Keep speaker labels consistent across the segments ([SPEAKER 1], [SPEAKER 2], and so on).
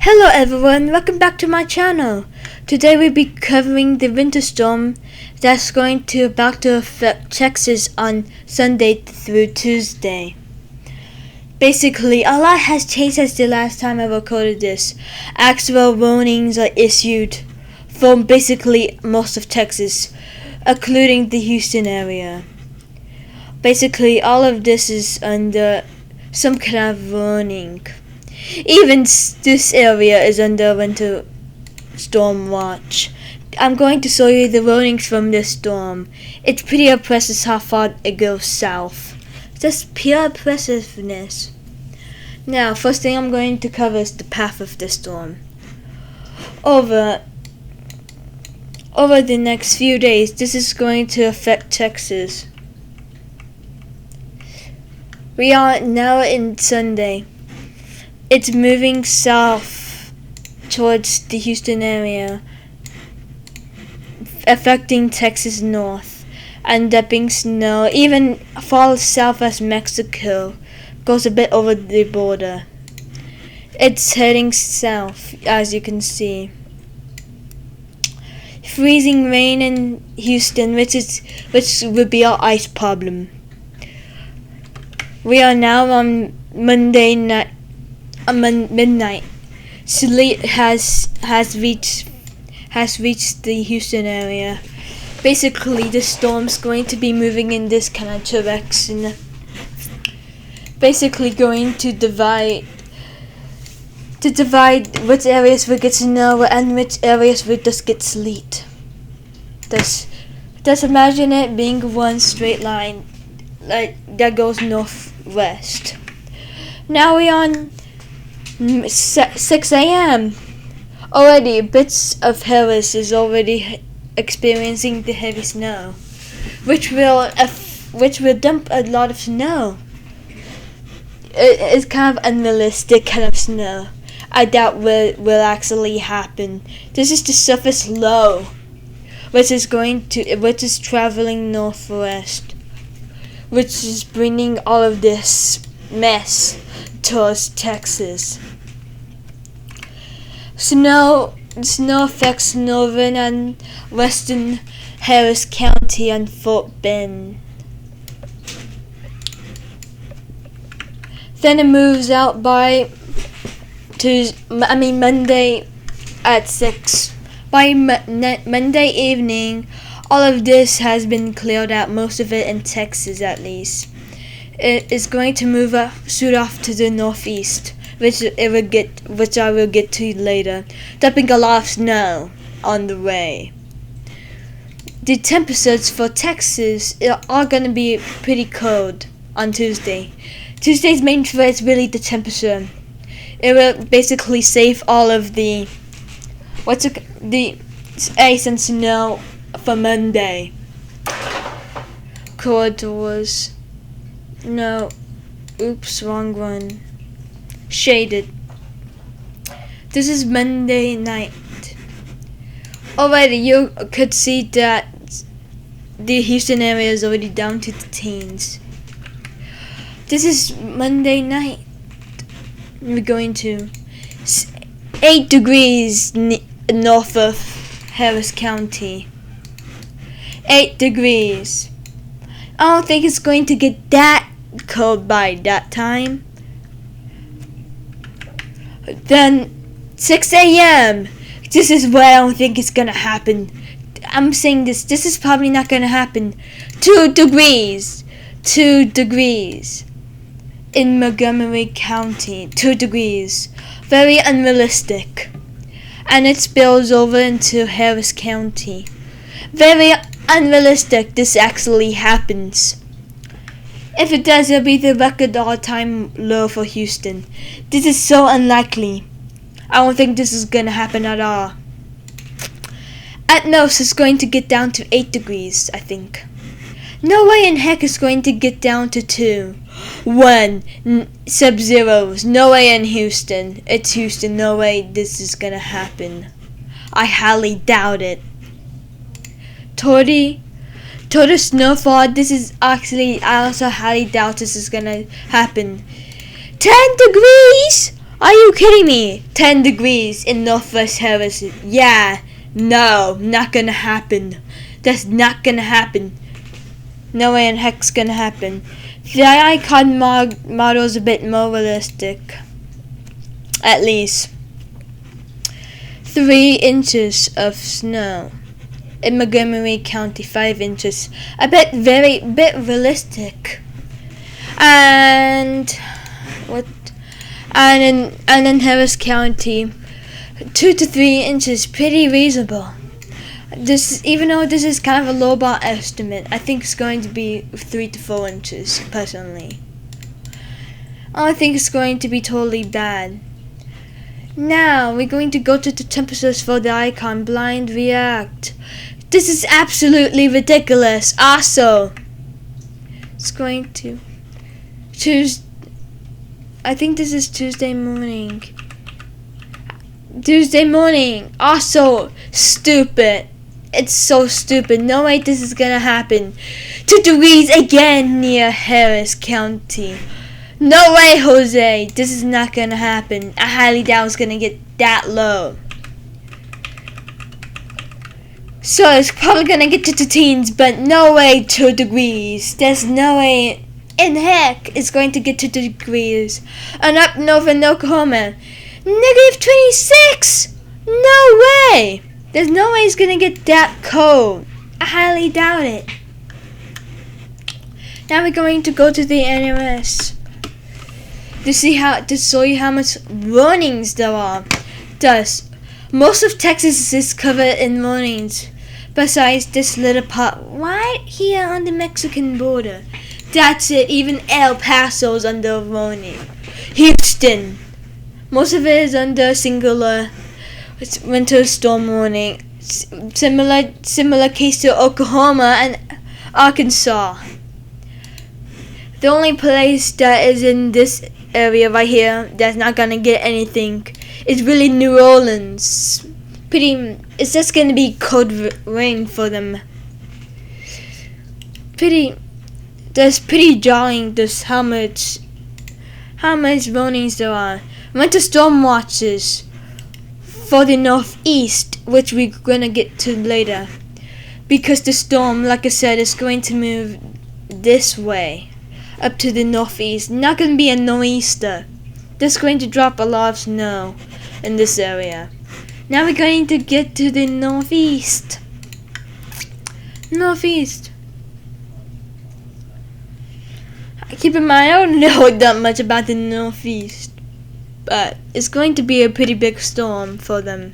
[SPEAKER 1] Hello everyone, welcome back to my channel. Today we'll be covering the winter storm that's going to about to affect Texas on Sunday through Tuesday. Basically, a lot has changed since the last time I recorded this. Actual warnings are issued for basically most of Texas, including the Houston area. Basically, all of this is under some kind of warning. Even this area is under winter storm watch. I'm going to show you the warnings from this storm. It's pretty impressive how far it goes south. Just pure impressiveness. Now, first thing I'm going to cover is the path of the storm. Over the next few days, this is going to affect Texas. We are now in Sunday. It's moving south towards the Houston area, affecting Texas north, and dumping snow even far south as Mexico, goes a bit over the border. It's heading south, as you can see. Freezing rain in Houston, which would be our ice problem. We are now on Monday night. Midnight. Sleet has reached the Houston area. Basically, the storm's going to be moving in this kind of direction. Basically, going to divide which areas will get snow and which areas will just get sleet. Just imagine it being one straight line, like that goes northwest. Now we're on 6 a.m. Already, bits of Harris is already experiencing the heavy snow, which will dump a lot of snow. It's kind of unrealistic kind of snow. I doubt will actually happen. This is the surface low, which is traveling northwest, which is bringing all of this mess towards Texas. Snow affects northern and western Harris County and Fort Bend. Then it moves out by Monday at 6. By Monday evening, all of this has been cleared out, most of it in Texas at least. It is going to shoot off to the northeast, which I will get to later, dumping a lot of snow on the way. The temperatures for Texas are going to be pretty cold on Tuesday. Tuesday's main threat is really the temperature. It will basically save all of the ice and snow for Monday. Corridors. No, oops, wrong one. Shaded. This is Monday night. Already, you could see that the Houston area is already down to the teens. This is Monday night. We're going to 8 degrees north of Harris County. 8 degrees. I don't think it's going to get that cold by that time. Then 6 a.m. This is what I don't think is gonna happen. I'm saying this is probably not gonna happen. 2 degrees. 2 degrees. In Montgomery County. 2 degrees. Very unrealistic. And it spills over into Harris County. Very unrealistic this actually happens. If it does, it'll be the record all-time low for Houston. This is so unlikely. I don't think this is gonna happen at all. At most, it's going to get down to 8 degrees, I think. No way in heck it's going to get down to 2. 1. Sub-zeros. No way in Houston. It's Houston. No way this is gonna happen. I highly doubt it. Total snowfall, this is actually, I also highly doubt this is gonna happen. 10 degrees? Are you kidding me? 10 degrees in Northwest Harrison. Yeah, no, not gonna happen. That's not gonna happen. No way in heck's gonna happen. The icon model's a bit more realistic. At least 3 inches of snow. In Montgomery County, 5 inches. A bit realistic. And what? And in Harris County, 2 to 3 inches, pretty reasonable. Even though this is kind of a lowball estimate, I think it's going to be 3 to 4 inches, personally. I think it's going to be totally bad. Now, we're going to go to the temperatures for the icon blind react. This is absolutely ridiculous. Also, it's going to I think this is Tuesday morning. Also, stupid. It's so stupid. No way this is gonna happen. 2 degrees again near Harris County. No way, Jose. This is not gonna happen. I highly doubt it's gonna get that low. So it's probably gonna get to the teens, but no way 2 degrees. There's no way in heck it's going to get to 2 degrees. And up north in Oklahoma, -26. No way. There's no way it's gonna get that cold. I highly doubt it. Now we're going to go to the NOS to show you how much warnings there are. Thus, most of Texas is covered in warnings. Besides this little part right here on the Mexican border. That's it. Even El Paso's under a warning. Houston, most of it is under singular winter storm warning. Similar case to Oklahoma and Arkansas. The only place that is in this area right here that's not gonna get anything is really New Orleans. It's just gonna be cold rain for them. That's pretty jarring. Just how much warnings there are. Winter storm watches for the northeast, which we're gonna get to later, because the storm, like I said, is going to move this way up to the northeast. Not gonna be a nor'easter. That's going to drop a lot of snow in this area. Now we're going to get to the northeast. Keep in mind, I don't know that much about the northeast, but it's going to be a pretty big storm for them.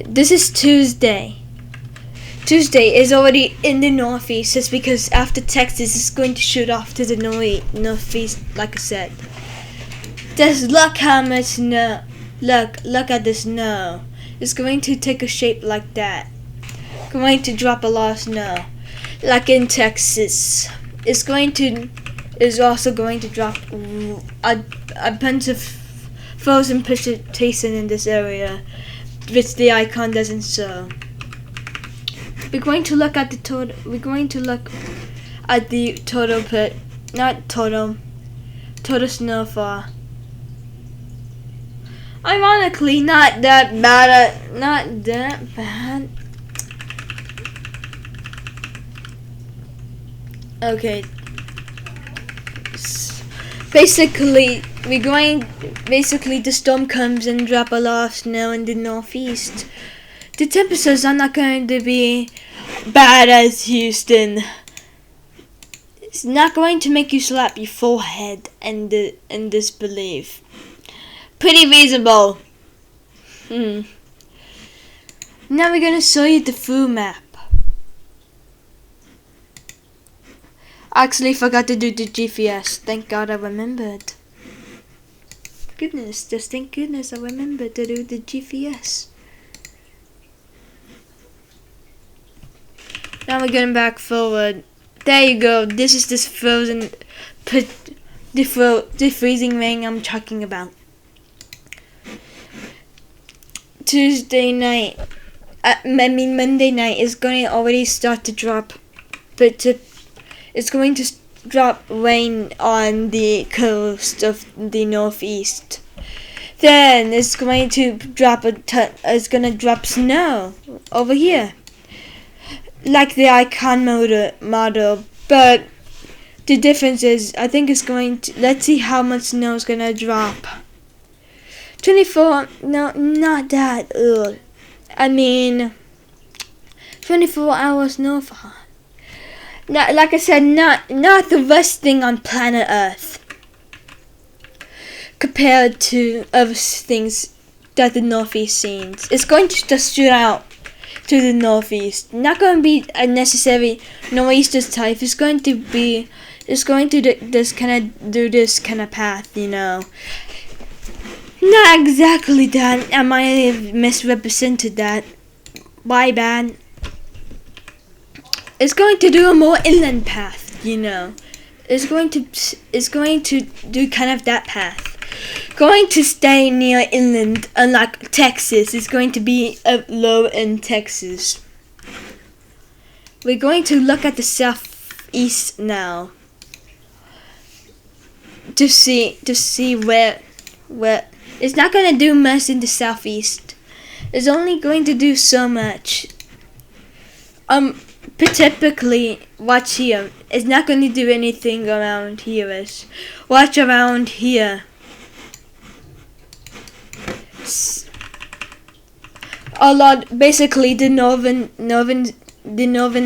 [SPEAKER 1] This is Tuesday. Tuesday is already in the northeast, just because after Texas it's going to shoot off to the northeast, like I said. Just look how much snow. Look at the snow. It's going to take a shape like that. Going to drop a lot of snow, like in Texas. It's also going to drop a bunch of frozen precipitation in this area, which the icon doesn't show. We're going to look at the total. We're going to look at the total snowfall. Ironically, not that bad. Okay. Basically, the storm comes and drop a lot of snow in the northeast. The temperatures are not going to be bad as Houston. It's not going to make you slap your forehead in disbelief. Pretty reasonable. Now we're gonna show you the full map. Actually forgot to do the GPS. Thank God I remembered. Thank goodness I remembered to do the GPS. Now we're going back forward. There you go. This is this frozen, the freezing rain I'm talking about. Monday night is going to already start to drop, but it's going to drop rain on the coast of the northeast. Then it's going to drop snow over here, like the icon model. But the difference is, I think it's going to. Let's see how much snow is gonna drop. 24. No, not that. Ugh. I mean, 24 hours snowfall. Not, like I said, not the worst thing on planet Earth compared to other things that the northeast sees. It's going to just shoot out to the northeast. Not going to be a necessary nor'easter type. It's going to just kind of do this kind of path, you know. Not exactly that. I might have misrepresented that. My bad. It's going to do a more inland path, you know. It's going to do kind of that path. Going to stay near inland, unlike Texas. It's going to be low in Texas. We're going to look at the southeast now to see where it's not going to do much in the southeast. It's only going to do so much. Typically, watch here. It's not going to do anything around here. Watch around here. A lot. Basically, the northern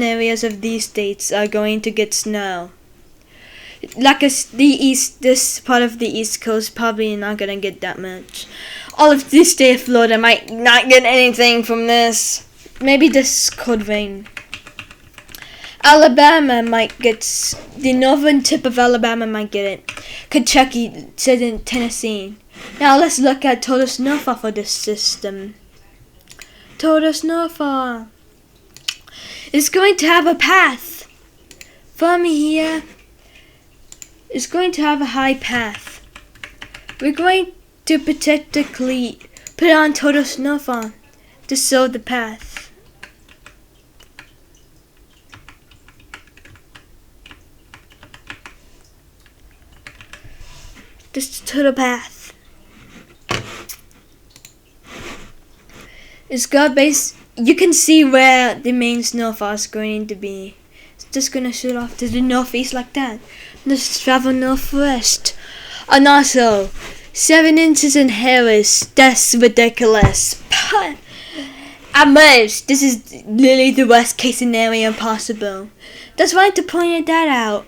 [SPEAKER 1] areas of these states are going to get snow. Like this part of the East Coast probably not gonna get that much. All of this state of Florida might not get anything from this. Maybe this cold rain. Alabama might get, the northern tip of Alabama might get it. Kentucky, Tennessee. Now let's look at total snowfall for this system. Total snowfall. It's going to have a path. From here, it's going to have a high path. We're going to particularly put on total snowfall to show the path. Just to the path. It's got base. You can see where the main snowfall is going to be. It's just gonna shoot off to the northeast like that. Let's travel northwest. And also, 7 inches in Harris. That's ridiculous. At most, this is literally the worst case scenario possible. Just wanted to point that out.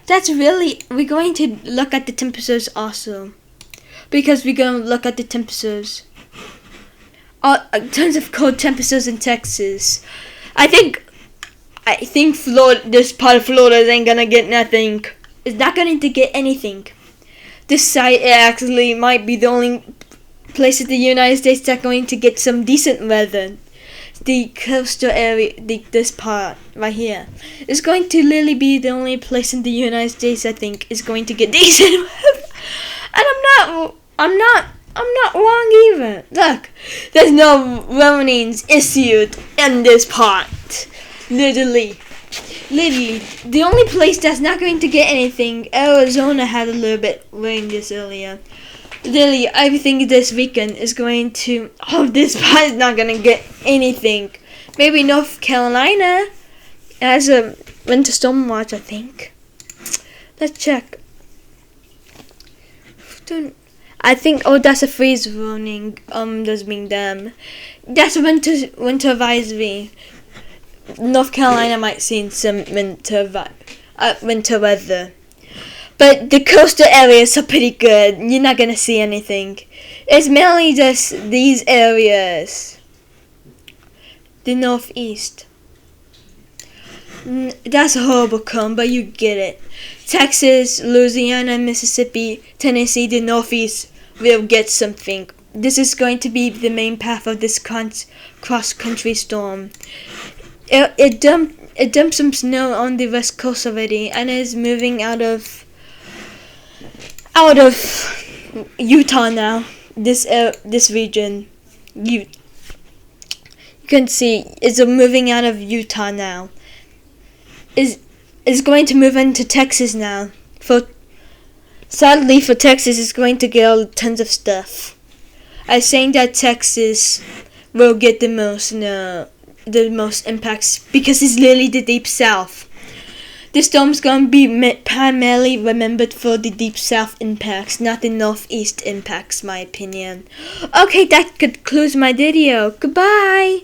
[SPEAKER 1] We're going to look at the temperatures also. Because we're going to look at the temperatures. Tons of cold temperatures in Texas. I think Florida, this part of Florida ain't going to get nothing. It's not going to get anything. This site actually might be the only place in the United States that's going to get some decent weather. The coastal area, this part right here, is going to literally be the only place in the United States I think is going to get decent weather. And I'm not wrong either. Look, there's no warnings issued in this part. Literally, the only place that's not going to get anything, Arizona had a little bit rain this earlier. Literally, everything this weekend is going to. Oh, this part is not gonna get anything. Maybe North Carolina has a winter storm watch, I think. Let's check. I think. Oh, that's a freeze warning. Does mean them. That's a winter advisory. North Carolina might see some winter weather. But the coastal areas are pretty good. You're not gonna see anything. It's mainly just these areas. The northeast. That's a horrible cone, but you get it. Texas, Louisiana, Mississippi, Tennessee, the northeast will get something. This is going to be the main path of this cross-country storm. It dumped some snow on the west coast already, and is moving out of Utah now. This region, you can see it's moving out of Utah now. is going to move into Texas now. Sadly for Texas, it's going to get tons of stuff. I'm saying that Texas will get the most impacts because it's literally the deep south. The storm's going to be primarily remembered for the deep south impacts, not the northeast impacts, my opinion. Okay, that concludes my video. Goodbye!